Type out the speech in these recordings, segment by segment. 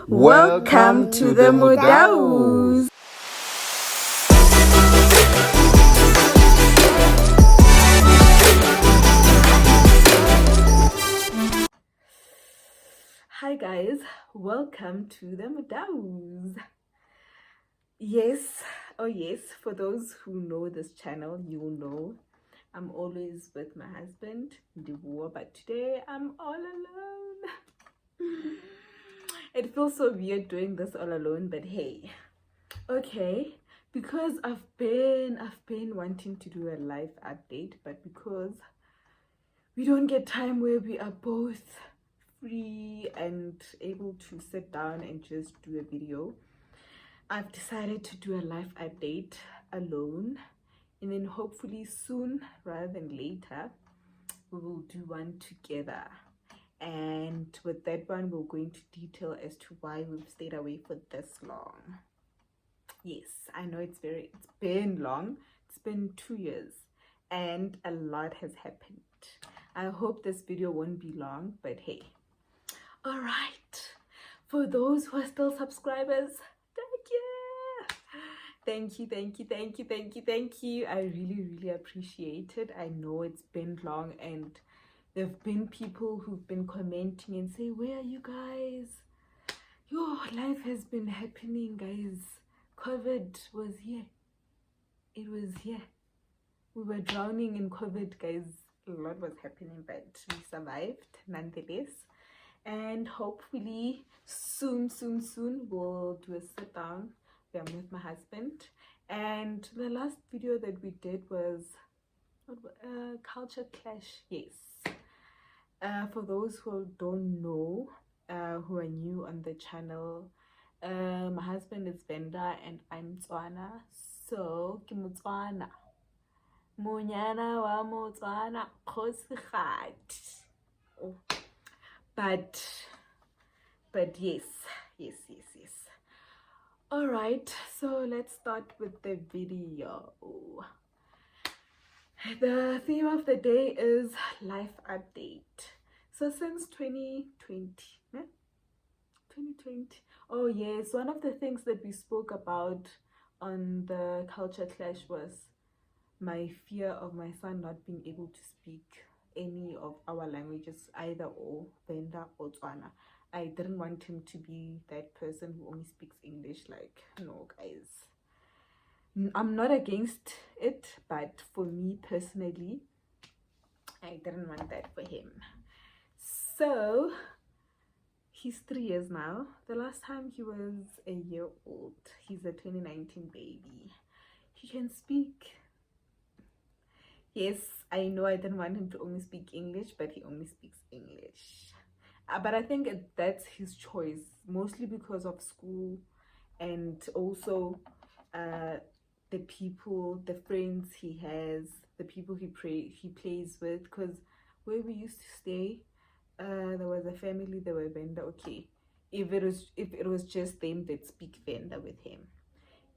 Welcome to the Mudaus. Hi guys, welcome to the Mudaus. Yes, oh yes, for those who know this channel, you will know I'm always with my husband, Ndibuwa, but today I'm all alone. It feels so weird doing this all alone, but hey, okay, because I've been wanting to do a live update, but because we don't get time where we are both free and able to sit down and just do a video, I've decided to do a live update alone, and then hopefully soon rather than later we will do one together. And with that one, we'll go into detail as to why we've stayed away for this long. Yes, I know it's been long. It's been 2 years and a lot has happened. I hope this video won't be long, but hey. All right, for those who are still subscribers, thank you. I really appreciate it. I know it's been long, and there've been people who've been commenting and say, where are you guys? Your life has been happening, guys. COVID was here. It was here. We were drowning in COVID, guys. A lot was happening, but we survived nonetheless. And hopefully soon we'll do a sit down. I'm with my husband. And the last video that we did was culture clash. Yes. For those who don't know, who are new on the channel, my husband is Venda and I'm Tswana. So ke Motswana, Munyana wa Motswana, Kgosigadi. But yes. All right, so let's start with the video. The theme of the day is life update. So since 2020, oh yes, one of the things that we spoke about on the culture clash was my fear of my son not being able to speak any of our languages, either or Venda or Tswana. I didn't want him to be that person who only speaks English. Like, no guys, I'm not against it, but for me personally, I didn't want that for him. So he's 3 years now. The last time he was a year old. He's a 2019 baby. He can speak. Yes, I know I didn't want him to only speak English, but he only speaks English. But I think that's his choice, mostly because of school and also the people, the friends he has, the people he plays with. Because where we used to stay, there was a family, they were Venda. Okay, if it was just them that speak Venda with him.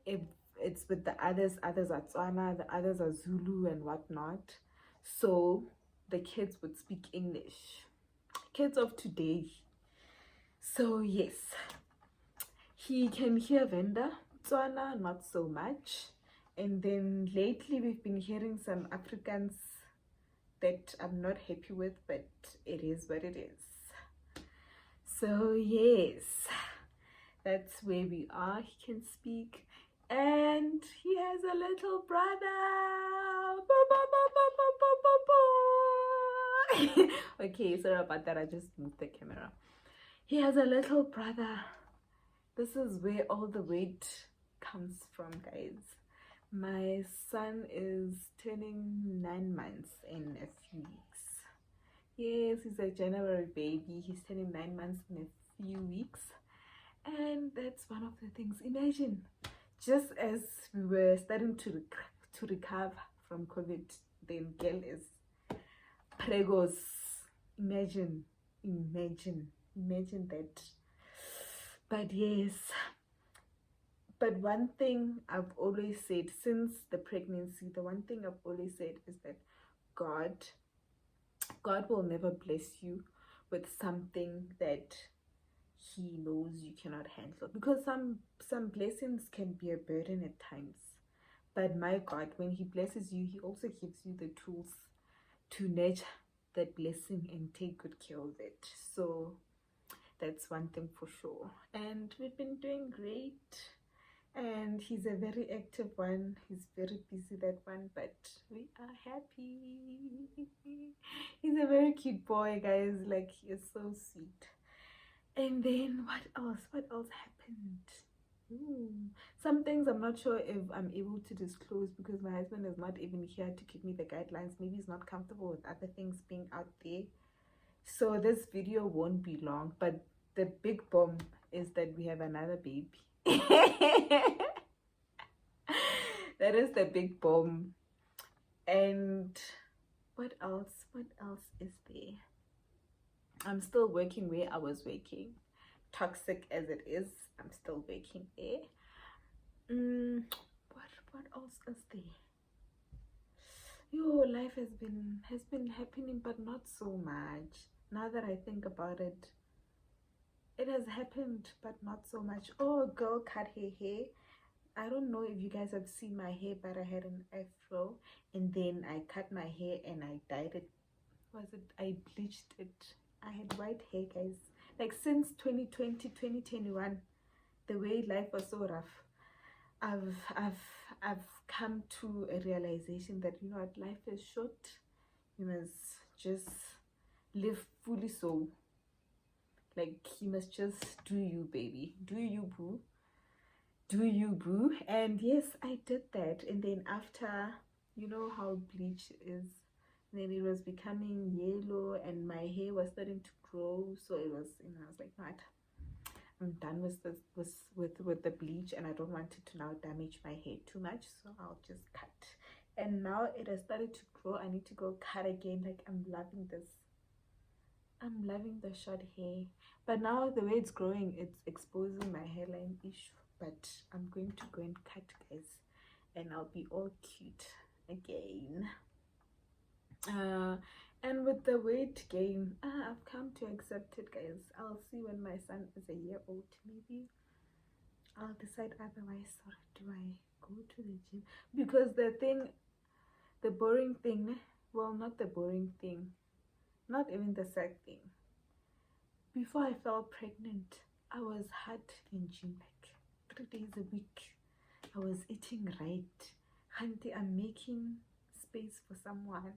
If it's with the others are Tswana, the others are Zulu and whatnot. So the kids would speak English. Kids of today. So yes, he can hear Venda, Tswana not so much. And then lately we've been hearing some Afrikaans that I'm not happy with, but it is what it is. So yes, that's where we are. He can speak. And he has a little brother. Okay, sorry about that. I just moved the camera. He has a little brother. This is where all the weight comes from, guys. My son is turning 9 months in a few weeks. Yes, he's a January baby. He's turning 9 months in a few weeks. And that's one of the things. Imagine, just as we were starting to recover from COVID, then girl is pregos. Imagine that. But yes, but one thing I've always said since the pregnancy, the one thing I've always said is that God will never bless you with something that he knows you cannot handle, because some blessings can be a burden at times. But my God, when he blesses you, he also gives you the tools to nurture that blessing and take good care of it. So that's one thing for sure. And we've been doing great. And he's a very active one. He's very busy, that one, but we are happy. He's a very cute boy, guys. Like, he is so sweet. And then what else? What else happened? Some things I'm not sure if I'm able to disclose, because my husband is not even here to give me the guidelines. Maybe he's not comfortable with other things being out there. So this video won't be long, but the big bomb is that we have another baby. That is the big bomb. And what else? What else is there? I'm still working where I was working. Toxic as it is, I'm still working there. What else is there? Yo, life has been happening, but not so much. Now that I think about it, it has happened, but not so much. Oh, a girl cut her hair. I don't know if you guys have seen my hair, but I had an afro, and then I cut my hair and I dyed it. I bleached it. I had white hair, guys. Like, since 2020, 2021, the way life was so rough, I've come to a realization that, you know what, life is short. You must just live fully. So, like, you must just do you, baby. Do you, boo. Do you, boo. And yes, I did that. And then after, you know how bleach is, then it was becoming yellow and my hair was starting to grow. So it was, you know, I was like, what, I'm done with this, with the bleach, and I don't want it to now damage my hair too much, so I'll just cut. And now it has started to grow. I need to go cut again. Like, I'm loving this. I'm loving the short hair, but now the way it's growing, it's exposing my hairline issue. But I'm going to go and cut, guys, and I'll be all cute again. And with the weight gain, I've come to accept it, guys. I'll see when my son is a year old. Maybe I'll decide otherwise. Or do I go to the gym? Because the boring thing, well, not the boring thing, not even the sad thing. Before I fell pregnant, I was hard in gym, like 3 days a week. I was eating right. Auntie, I'm making space for someone.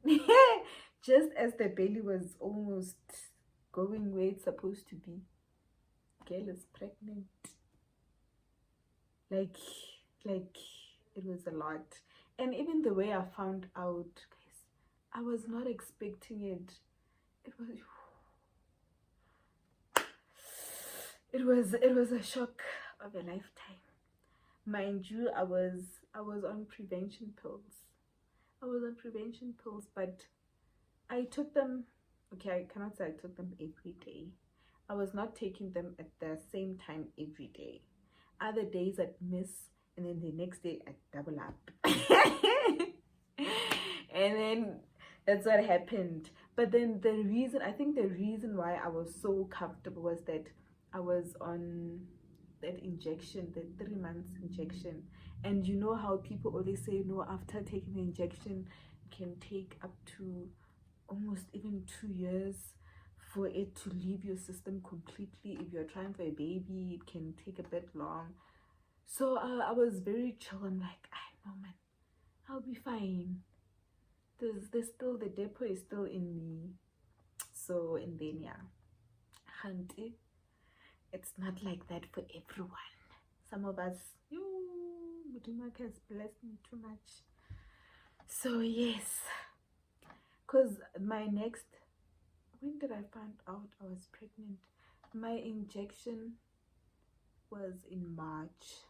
Just as the belly was almost going where it's supposed to be, girl is pregnant. Like it was a lot. And even the way I found out, guys, I was not expecting it. It was a shock of a lifetime. Mind you, I was on prevention pills. But I took them, okay, I cannot say I took them every day. I was not taking them at the same time every day. Other days I'd miss, and then the next day I'd double up. And then that's what happened. But then I think the reason why I was so comfortable was that I was on that injection, the 3 months injection. And you know how people always say, no, after taking the injection, it can take up to almost even 2 years for it to leave your system completely. If you're trying for a baby, it can take a bit long. So I was very chill. I'm like, no, man, I'll be fine. There's still, the depot is still in me. So, and then yeah, Hunty, it's not like that for everyone. Some of us, Budumak has blessed me too much. So yes, because when did I find out I was pregnant? My injection was in March,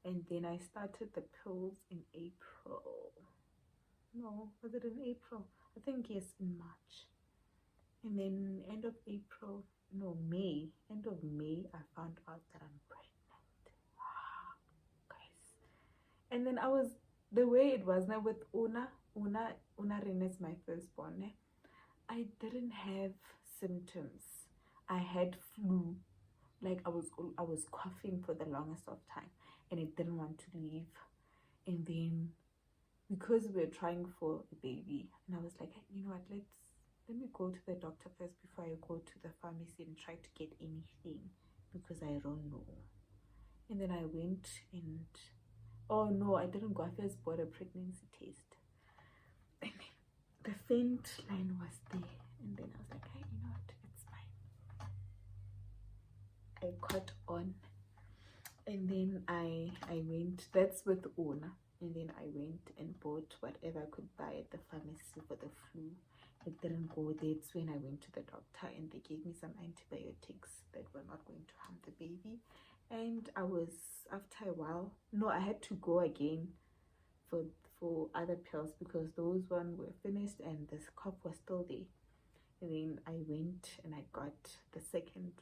and then I started the pills in April. No, was it in April? I think yes, in March. And then end of May, I found out that I'm pregnant. Wow, guys. And then the way it was now with Una Ren is my firstborn. I didn't have symptoms. I had flu, Like I was coughing for the longest of time, and it didn't want to leave. And then because we were trying for a baby, and I was like, "Hey, you know what, let me go to the doctor first before I go to the pharmacy and try to get anything, because I don't know." And then I went, and oh no, I didn't go. I first bought a pregnancy test, and then the faint line was there. And then I was like, "Hey, you know what, it's fine." I caught on, and then I went. That's with Ona. And then I went and bought whatever I could buy at the pharmacy for the flu. It didn't go. That's when I went to the doctor, and they gave me some antibiotics that were not going to harm the baby. And I was, after a while, no, I had to go again for other pills, because those one were finished and the cough was still there. And then I went and I got the second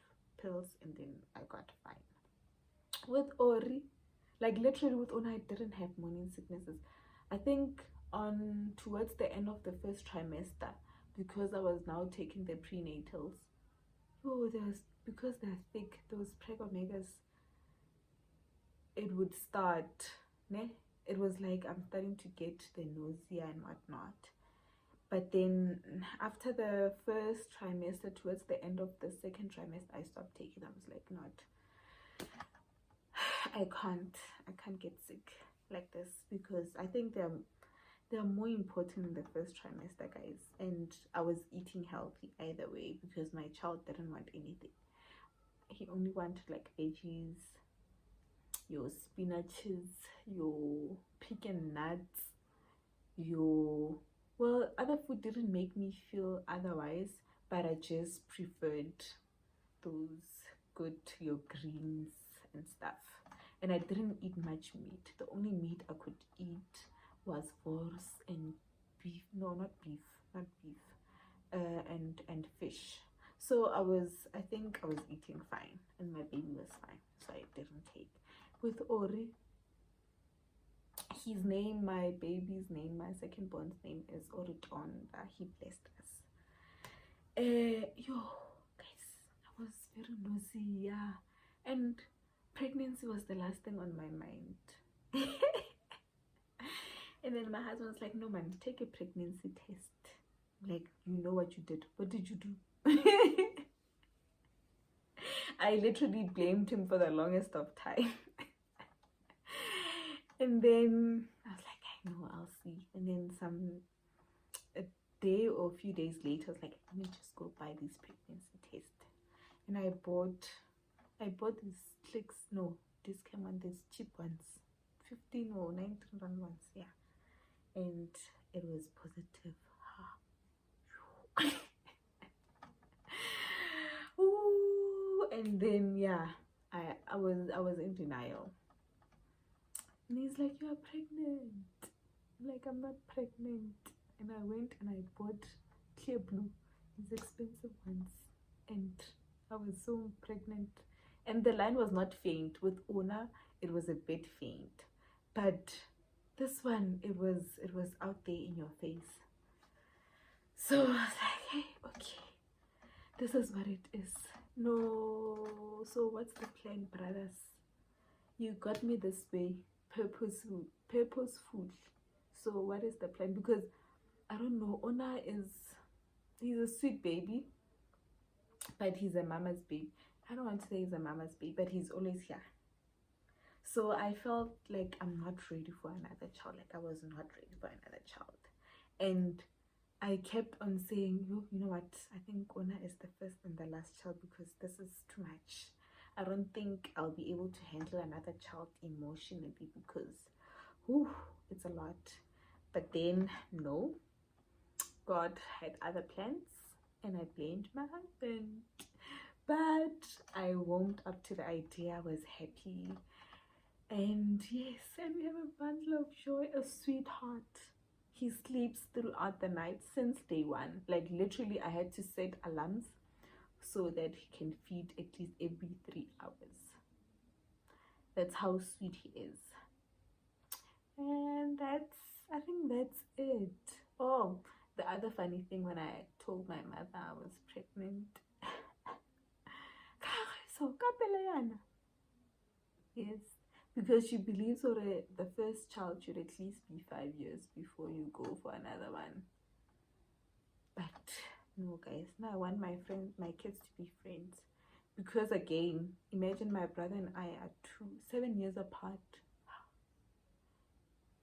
pills, and then I got fine. With Ori, like literally with Ona, I didn't have morning sicknesses. I think on towards the end of the first trimester, because I was now taking the prenatals. Oh, there's, because they're thick, those pregomegas, it would start, ne? It was like I'm starting to get the nausea and whatnot. But then after the first trimester, towards the end of the second trimester, I stopped taking. I was like, not, I can't get sick like this, because I think they're more important in the first trimester, guys. And I was eating healthy either way, because my child didn't want anything. He only wanted like veggies, your spinaches, your pecan nuts, your, well, other food didn't make me feel otherwise, but I just preferred those good, your greens and stuff. And I didn't eat much meat. The only meat I could eat was wors and beef. No, not beef, not beef. And fish. So I think I was eating fine, and my baby was fine. So I didn't take. With Ori, his name, my baby's name, my second born's name is Oriton. He blessed us. Yo, guys, I was very nosy, yeah. And pregnancy was the last thing on my mind. And then my husband was like, "No, man, take a pregnancy test. Like, you know what you did. What did you do?" I literally blamed him for the longest of time. And then I was like, "I know, I'll see." And then a day or a few days later, I was like, "Let me just go buy this pregnancy test." And I bought these clicks, no, this came on these cheap ones, 15 or 19 ones, yeah. And it was positive. Ooh, and then yeah, I was in denial. And he's like, "You're pregnant." I'm like, "I'm not pregnant." And I went and I bought Clear Blue, these expensive ones, and I was so pregnant. And the line was not faint. With Una, it was a bit faint, but this one, it was out there in your face. So I was like, "Hey, okay, this is what it is." No, so what's the plan, brothers? You got me this way, purposeful. So what is the plan? Because I don't know, Ona he's a sweet baby, but he's a mama's baby. I don't want to say he's a mama's baby, but he's always here. So I felt like I'm not ready for another child. Like I was not ready for another child. And I kept on saying, you know what, I think Ona is the first and the last child, because this is too much. I don't think I'll be able to handle another child emotionally, because whew, it's a lot. But then no, God had other plans, and I blamed my husband. But I warmed up to the idea. I was happy. And yes, and we have a bundle of joy, a sweetheart. He sleeps throughout the night since day one. Like literally, I had to set alarms so that he can feed at least every 3 hours. That's how sweet he is. And I think that's it. Oh, the other funny thing, when I told my mother I was pregnant, So kapelayana. Yes, because she believes the first child should at least be 5 years before you go for another one. But no, guys, now I want my kids to be friends. Because again, imagine my brother and I are 7 years apart.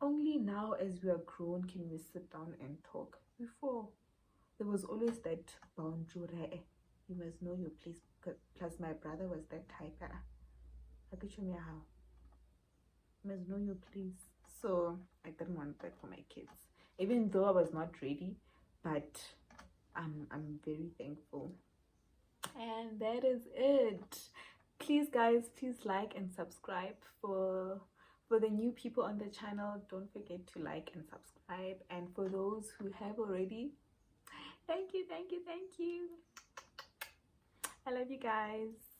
Only now, as we are grown, can we sit down and talk. Before, there was always that boundary. You must know your place. Plus, my brother was that type. I could show me how. You must know your place. So I didn't want that for my kids, even though I was not ready. But I'm very thankful. And that is it. Please, guys, please like and subscribe for the new people on the channel. Don't forget to like and subscribe, and for those who have already, thank you. I love you guys.